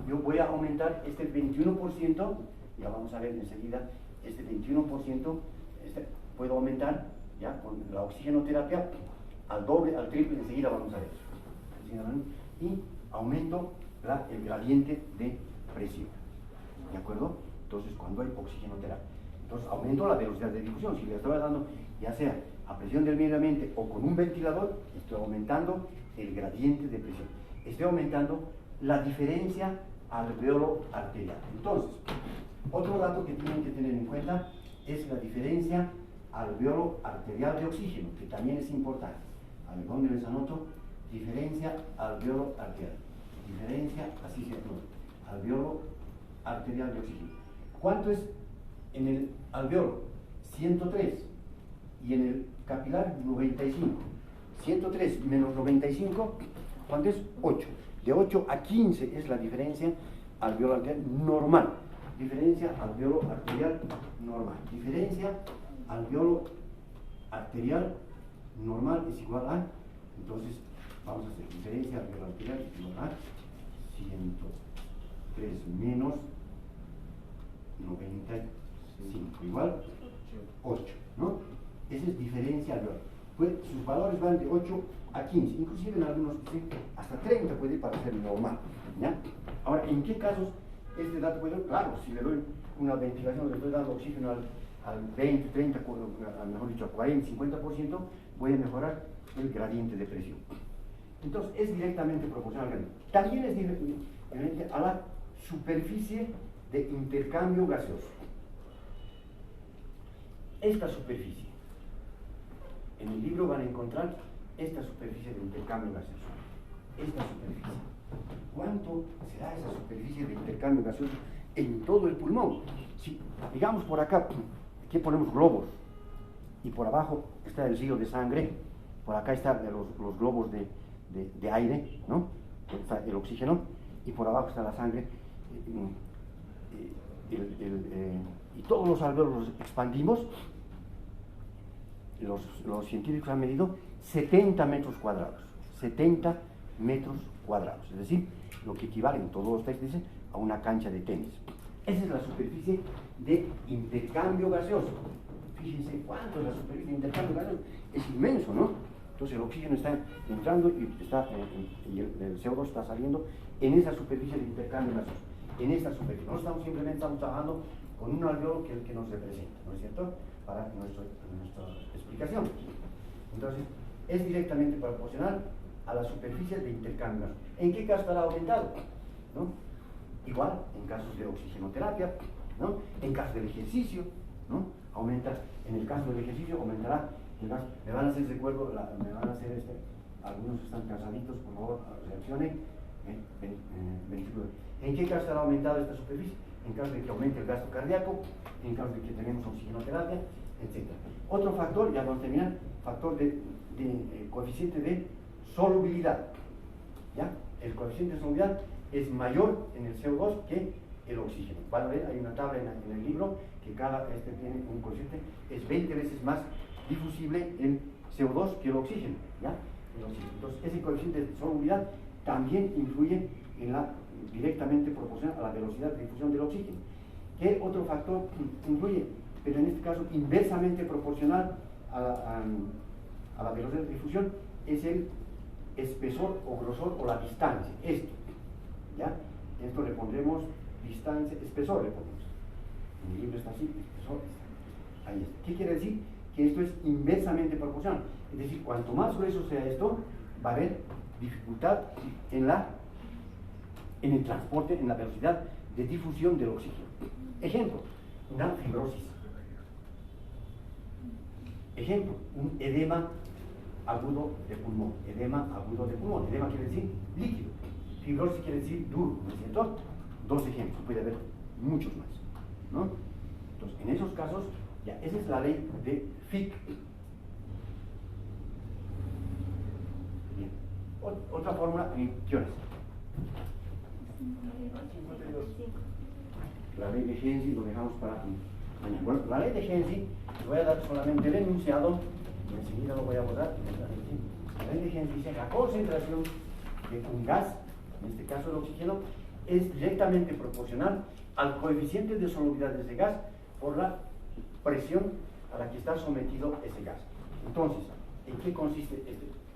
yo voy a aumentar este 21%, ya vamos a ver enseguida, este 21%, puedo aumentar ya con la oxigenoterapia al doble, al triple, enseguida vamos a ver eso. Y aumento el gradiente de presión. ¿De acuerdo? Entonces, cuando hay oxigenoterapia. Entonces, aumento la velocidad de difusión. Si le estoy dando, ya sea a presión del medio ambiente o con un ventilador, estoy aumentando el gradiente de presión. Estoy aumentando la diferencia alveolo arterial. Entonces, otro dato que tienen que tener en cuenta es la diferencia alveolo arterial de oxígeno, que también es importante. A ver, ¿dónde les anoto? Diferencia alveolo arterial. Diferencia, así se llama, alveolo arterial de oxígeno. ¿Cuánto es en el alveolo? 103. Y en el capilar, 95. 103 menos 95, ¿cuánto es? 8. De 8 a 15 es la diferencia alveolo arterial normal. Diferencia alveolo arterial normal. Diferencia alveolo arterial normal es igual a, entonces vamos a hacer diferencia alveolo arterial es igual a 103. 3 menos 95, igual 8, ¿no? Esa es diferencia al valor. Pues sus valores van de 8 a 15, inclusive en algunos sí, hasta 30 puede ir para ser normal, ¿ya? Ahora, ¿en qué casos este dato puede? Claro, si le doy una ventilación, le estoy dando oxígeno al 20, 30, mejor dicho, al 40, 50%, voy a mejorar el gradiente de presión. Entonces, es directamente proporcional al gradiente. También es diferente a la superficie de intercambio gaseoso. Esta superficie, en el libro van a encontrar esta superficie de intercambio gaseoso. Esta superficie. ¿Cuánto será esa superficie de intercambio gaseoso en todo el pulmón? Si, digamos por acá, aquí ponemos globos, y por abajo está el río de sangre, por acá están los globos de aire, ¿no? Está el oxígeno, y por abajo está la sangre, y todos los alveolos los expandimos. Los científicos han medido 70 metros cuadrados, 70 metros cuadrados, es decir, lo que equivale en todos los textos dice a una cancha de tenis. Esa es la superficie de intercambio gaseoso. Fíjense cuánto es la superficie de intercambio gaseoso, es inmenso, ¿no? Entonces el oxígeno está entrando y el CO2 está saliendo en esa superficie de intercambio gaseoso, en esta superficie. No estamos simplemente trabajando con un alveolo que nos representa, ¿no es cierto?, para nuestra explicación. Entonces, es directamente proporcional a la superficie de intercambio gaseoso. ¿En qué caso estará aumentado? ¿No? Igual, en casos de oxigenoterapia, ¿no? En caso del ejercicio, ¿no? Aumenta, en el caso del ejercicio aumentará el gas. Me van a hacer recuerdo, me van a hacer algunos están cansaditos, por favor, reaccionen. ¿En qué caso estará aumentado esta superficie? En caso de que aumente el gasto cardíaco, en caso de que tenemos oxigenoterapia, etc. Otro factor, ya vamos a terminar, factor de coeficiente de solubilidad. ¿Ya? El coeficiente de solubilidad es mayor en el CO2 que el oxígeno. Van a ver, hay una tabla en el libro que cada tiene un coeficiente, es 20 veces más difusible el CO2 que el oxígeno. ¿Ya? El oxígeno. Entonces, ese coeficiente de solubilidad también influye en directamente proporcional a la velocidad de difusión del oxígeno. ¿Qué otro factor influye? Pero en este caso inversamente proporcional a la velocidad de difusión es el espesor o grosor o la distancia. Esto, ¿ya? Esto le pondremos distancia, espesor le ponemos. En el libro está así, espesor, ahí está. ¿Qué quiere decir? Que esto es inversamente proporcional. Es decir, cuanto más grueso sea esto, va a haber dificultad en el transporte, en la velocidad de difusión del oxígeno. Ejemplo, una fibrosis. Ejemplo, un edema agudo de pulmón. Edema agudo de pulmón. Edema quiere decir líquido. Fibrosis quiere decir duro, ¿no es cierto? Dos ejemplos, puede haber muchos más, ¿no? Entonces, en esos casos, ya, esa es la ley de Fick. Bien. Otra fórmula, ¿qué horas? La ley de Henry lo dejamos para mañana. Bueno, la ley de Henry, les voy a dar solamente el enunciado y enseguida lo voy a borrar. La ley de Henry dice que la concentración de un gas, en este caso el oxígeno, es directamente proporcional al coeficiente de solubilidad de ese gas por la presión a la que está sometido ese gas. Entonces, ¿en qué consiste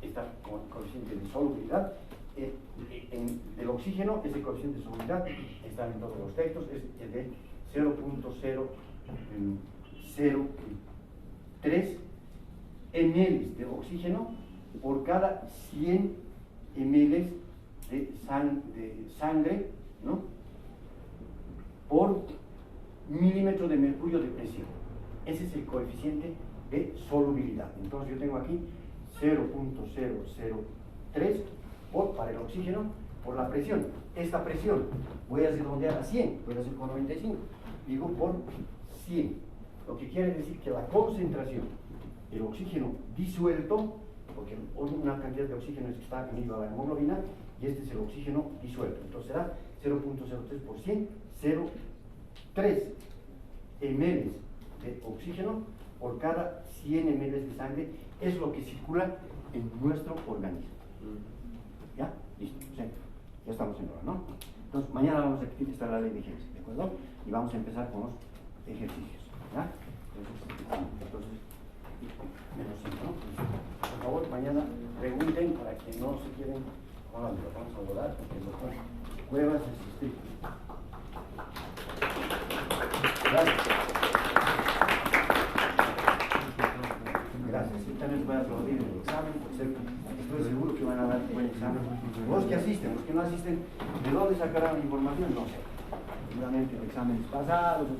este coeficiente de solubilidad? El oxígeno, ese coeficiente de solubilidad está en todos los textos, es de 0.003 ml de oxígeno por cada 100 ml de sangre, ¿no?, por milímetro de mercurio de presión. Ese es el coeficiente de solubilidad. Entonces yo tengo aquí 0.003 para el oxígeno por la presión. Esta presión voy a redondear a 100, voy a hacer con 95, digo por 100, lo que quiere decir que la concentración del oxígeno disuelto, porque una cantidad de oxígeno está unido a la hemoglobina y este es el oxígeno disuelto, entonces será 0.03 por 100, 0.3 ml de oxígeno por cada 100 ml de sangre es lo que circula en nuestro organismo. ¿Ya? Listo. Sí. Ya estamos en hora, ¿no? Entonces, mañana vamos a quitar la ley de vigencia, ¿de acuerdo? Y vamos a empezar con los ejercicios, ¿ya? Entonces, menos 5, ¿no? Por favor, mañana pregunten para que no se queden con la duda. Vamos a volar porque el doctor Cuevas es estricto. Gracias. Gracias. Yo también les voy a aplaudir el examen, estoy seguro que van a dar un buen examen. Los que asisten, los que no asisten, ¿de dónde sacarán la información? No sé. Seguramente de exámenes pasados, ¿no?